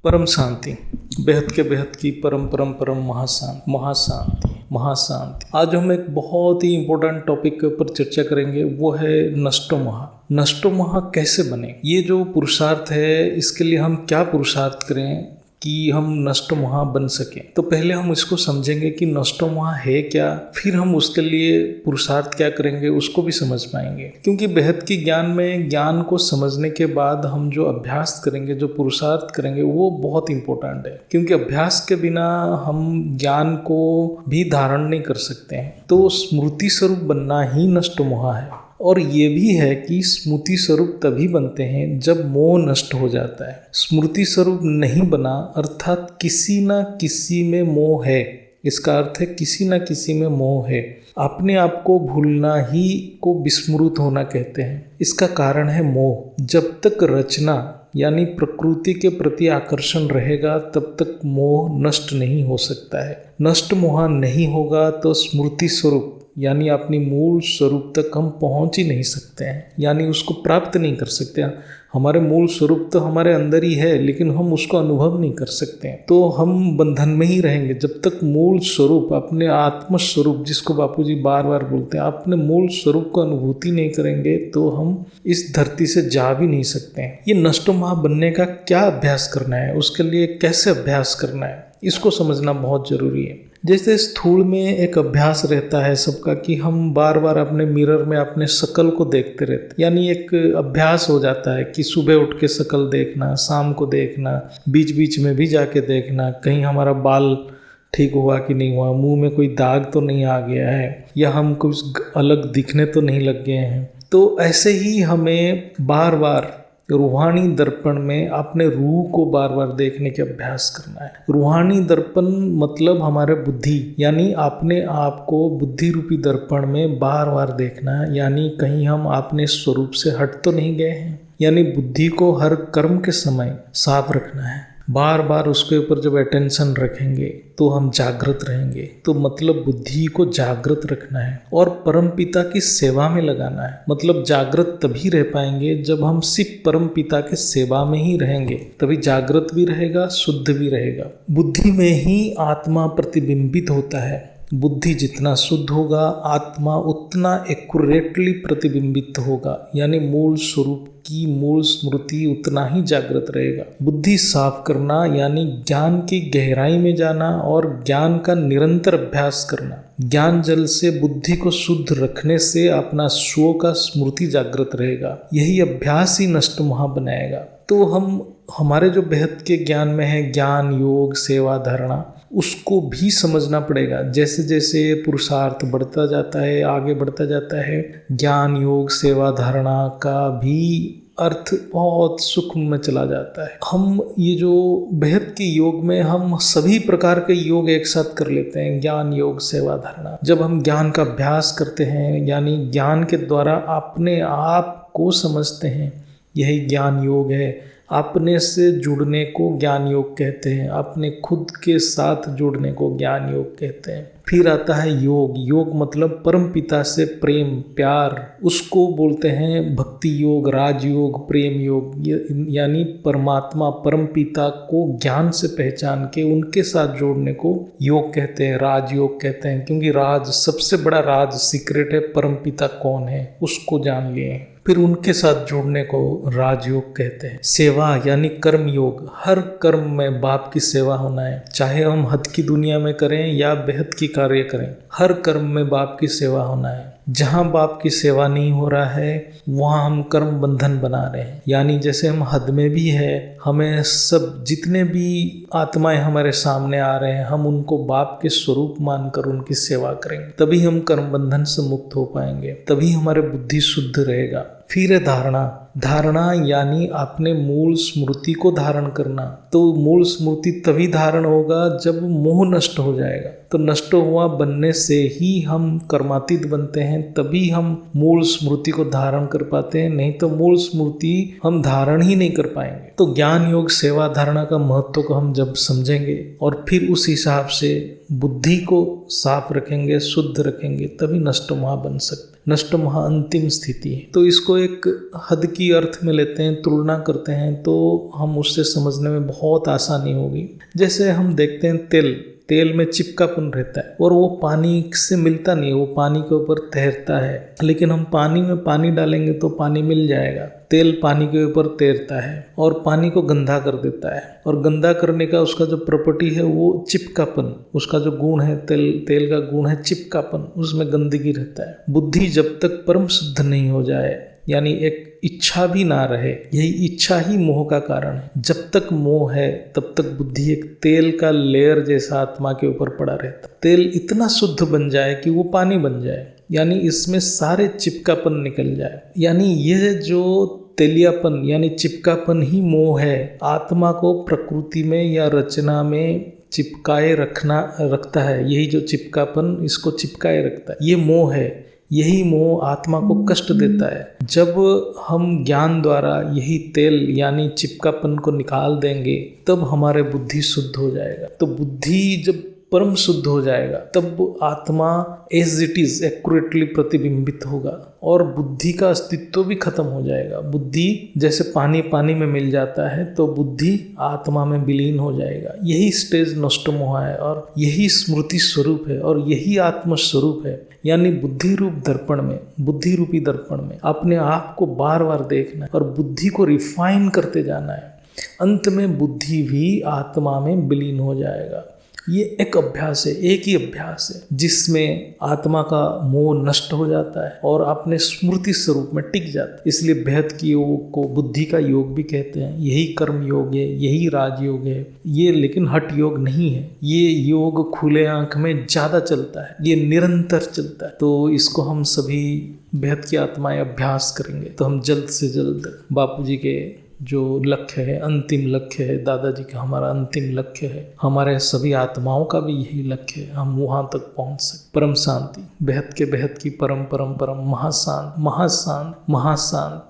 परम शांति, बेहद के बेहद की परम परम परम महाशांति महाशांति महाशांति। आज हम एक बहुत ही इम्पोर्टेंट टॉपिक के ऊपर चर्चा करेंगे, वो है नष्टो महा। नष्टो महा कैसे बने, ये जो पुरुषार्थ है इसके लिए हम क्या पुरुषार्थ करें कि हम नष्टो महा बन सकें। तो पहले हम इसको समझेंगे कि नष्टो महा है क्या, फिर हम उसके लिए पुरुषार्थ क्या करेंगे उसको भी समझ पाएंगे। क्योंकि बेहद की ज्ञान में ज्ञान को समझने के बाद हम जो अभ्यास करेंगे, जो पुरुषार्थ करेंगे, वो बहुत इंपॉर्टेंट है। क्योंकि अभ्यास के बिना हम ज्ञान को भी धारण नहीं कर सकते हैं। तो स्मृति स्वरूप बनना ही नष्टो महा है। और ये भी है कि स्मृति स्वरूप तभी बनते हैं जब मोह नष्ट हो जाता है। स्मृति स्वरूप नहीं बना अर्थात किसी न किसी में मोह है। इसका अर्थ है किसी न किसी में मोह है। अपने आप को भूलना ही को विस्मृत होना कहते हैं। इसका कारण है मोह। जब तक रचना यानी प्रकृति के प्रति आकर्षण रहेगा तब तक मोह नष्ट नहीं हो सकता है। नष्ट मोह नहीं होगा तो स्मृति स्वरूप यानी अपनी मूल स्वरूप तक हम पहुंच ही नहीं सकते हैं, यानी उसको प्राप्त नहीं कर सकते। हमारे मूल स्वरूप तो हमारे अंदर ही है, लेकिन हम उसको अनुभव नहीं कर सकते हैं। तो हम बंधन में ही रहेंगे जब तक मूल स्वरूप, अपने आत्म स्वरूप, जिसको बापूजी बार बार बोलते हैं, अपने मूल स्वरूप को अनुभूति नहीं करेंगे तो हम इस धरती से जा भी नहीं सकते हैं। ये नष्टो महा बनने का क्या अभ्यास करना है, उसके लिए कैसे अभ्यास करना है, इसको समझना बहुत जरूरी है। जैसे स्थूल में एक अभ्यास रहता है सबका कि हम बार बार अपने मिरर में अपने शकल को देखते रहते, यानी एक अभ्यास हो जाता है कि सुबह उठ के शकल देखना, शाम को देखना, बीच बीच में भी जाके देखना, कहीं हमारा बाल ठीक हुआ कि नहीं हुआ, मुंह में कोई दाग तो नहीं आ गया है, या हम कुछ अलग दिखने तो नहीं लग गए हैं। तो ऐसे ही हमें बार बार रूहानी दर्पण में अपने रूह को बार बार देखने के अभ्यास करना है। रूहानी दर्पण मतलब हमारे बुद्धि, यानी अपने आप को बुद्धि रूपी दर्पण में बार बार देखना है। यानी कहीं हम अपने स्वरूप से हट तो नहीं गए हैं। यानी बुद्धि को हर कर्म के समय साफ रखना है। बार बार उसके ऊपर जब अटेंशन रखेंगे तो हम जागृत रहेंगे। तो मतलब बुद्धि को जागृत रखना है और परम पिता की सेवा में लगाना है। मतलब जागृत तभी रह पाएंगे जब हम सिर्फ परम पिता के सेवा में ही रहेंगे, तभी जागृत भी रहेगा, शुद्ध भी रहेगा। बुद्धि में ही आत्मा प्रतिबिंबित होता है। बुद्धि जितना शुद्ध होगा, आत्मा उतना एक्यूरेटली प्रतिबिंबित होगा, यानी मूल स्वरूप की मूल स्मृति उतना ही जागृत रहेगा। बुद्धि साफ करना यानी ज्ञान की गहराई में जाना और ज्ञान का निरंतर अभ्यास करना। ज्ञान जल से बुद्धि को शुद्ध रखने से अपना स्व का स्मृति जागृत रहेगा। यही अभ्यास ही नष्ट महा बनाएगा। तो हमारे जो बेहद के ज्ञान में है ज्ञान, योग, सेवा, धारणा, उसको भी समझना पड़ेगा। जैसे जैसे पुरुषार्थ बढ़ता जाता है, आगे बढ़ता जाता है, ज्ञान, योग, सेवा, धारणा का भी अर्थ बहुत सूक्ष्म में चला जाता है। हम ये जो बेहद के योग में हम सभी प्रकार के योग एक साथ कर लेते हैं, ज्ञान, योग, सेवा, धारणा। जब हम ज्ञान का अभ्यास करते हैं, यानी ज्ञान के द्वारा अपने आप को समझते हैं, यही ज्ञान योग है। अपने से जुड़ने को ज्ञान योग कहते हैं, अपने खुद के साथ जुड़ने को ज्ञान योग कहते हैं। फिर आता है योग। योग मतलब परम पिता से प्रेम, प्यार, उसको बोलते हैं भक्ति योग, राजयोग, प्रेम योग। यानी परमात्मा, परम पिता को ज्ञान से पहचान के उनके साथ जोड़ने को योग कहते हैं, राजयोग कहते हैं। क्योंकि राज, सबसे बड़ा राज, सीक्रेट है, परम पिता कौन है उसको जान लिए, फिर उनके साथ जोड़ने को राजयोग कहते हैं। सेवा यानी कर्म योग। हर कर्म में बाप की सेवा होना है, चाहे हम हद की दुनिया में करें या बेहद की कार्य करें, हर कर्म में बाप की सेवा होना है। जहाँ बाप की सेवा नहीं हो रहा है वहाँ हम कर्म बंधन बना रहे हैं। यानी जैसे हम हद में भी है, हमें सब जितने भी आत्माएं हमारे सामने आ रहे हैं, हम उनको बाप के स्वरूप मानकर उनकी सेवा करेंगे, तभी हम कर्म बंधन से मुक्त हो पाएंगे, तभी हमारे बुद्धि शुद्ध रहेगा। फिर है धारणा। धारणा यानी अपने मूल स्मृति को धारण करना। तो मूल स्मृति तभी धारण होगा जब मोह नष्ट हो जाएगा। तो नष्ट हुआ बनने से ही हम कर्मातीत बनते हैं, तभी हम मूल स्मृति को धारण कर पाते हैं, नहीं तो मूल स्मृति हम धारण ही नहीं कर पाएंगे। तो ज्ञान, योग, सेवा, धारणा का महत्व को हम जब समझेंगे और फिर उस हिसाब से बुद्धि को साफ रखेंगे, शुद्ध रखेंगे, तभी नष्ट महा बन सकते। नष्ट महा अंतिम स्थिति है। तो इसको एक हद की अर्थ में लेते हैं, तुलना करते हैं तो हम उससे समझने में बहुत आसानी होगी। जैसे हम देखते हैं तेल में चिपकापन रहता है और वो पानी से मिलता नहीं है, वो पानी के ऊपर तैरता है। लेकिन हम पानी में पानी डालेंगे तो पानी मिल जाएगा। तेल पानी के ऊपर तैरता है और पानी को गंदा कर देता है, और गंदा करने का उसका जो प्रॉपर्टी है वो चिपकापन, उसका जो गुण है, तेल का गुण है चिपकापन, उसमें गंदगी रहता है। बुद्धि जब तक परम शुद्ध नहीं हो जाए, यानी एक इच्छा भी ना रहे, यही इच्छा ही मोह का कारण है। जब तक मोह है तब तक बुद्धि एक तेल का लेयर जैसा आत्मा के ऊपर पड़ा रहता। तेल इतना शुद्ध बन जाए कि वो पानी बन जाए, यानी इसमें सारे चिपकापन निकल जाए। यानी यह जो तेलियापन यानी चिपकापन ही मोह है, आत्मा को प्रकृति में या रचना में चिपकाए रखता है। यही जो चिपकापन इसको चिपकाए रखता है, ये मोह है। यही मोह आत्मा को कष्ट देता है। जब हम ज्ञान द्वारा यही तेल यानी चिपकापन को निकाल देंगे तब हमारे बुद्धि शुद्ध हो जाएगा। तो बुद्धि जब परम शुद्ध हो जाएगा तब आत्मा एज इट इज एक्यूरेटली प्रतिबिंबित होगा और बुद्धि का अस्तित्व भी खत्म हो जाएगा। बुद्धि जैसे पानी में मिल जाता है तो बुद्धि आत्मा में विलीन हो जाएगा। यही स्टेज नष्ट मोह है और यही स्मृति स्वरूप है और यही आत्म स्वरूप है। यानी बुद्धि रूपी दर्पण में अपने आप को बार बार देखना है और बुद्धि को रिफाइन करते जाना है। अंत में बुद्धि भी आत्मा में विलीन हो जाएगा। ये एक अभ्यास है, एक ही अभ्यास है जिसमें आत्मा का मोह नष्ट हो जाता है और अपने स्मृति स्वरूप में टिक जाता है। इसलिए बेहद की योग को बुद्धि का योग भी कहते हैं। यही कर्म योग है, यही राजयोग है ये, लेकिन हठ योग नहीं है। ये योग खुले आंख में ज़्यादा चलता है, ये निरंतर चलता है। तो इसको हम सभी बेहद की आत्माएं अभ्यास करेंगे तो हम जल्द से जल्द बापूजी के जो लक्ष्य है, अंतिम लक्ष्य है, दादाजी का हमारा अंतिम लक्ष्य है, हमारे सभी आत्माओं का भी यही लक्ष्य है, हम वहाँ तक पहुँच सके। परम शांति, बेहद की परम महाशांत।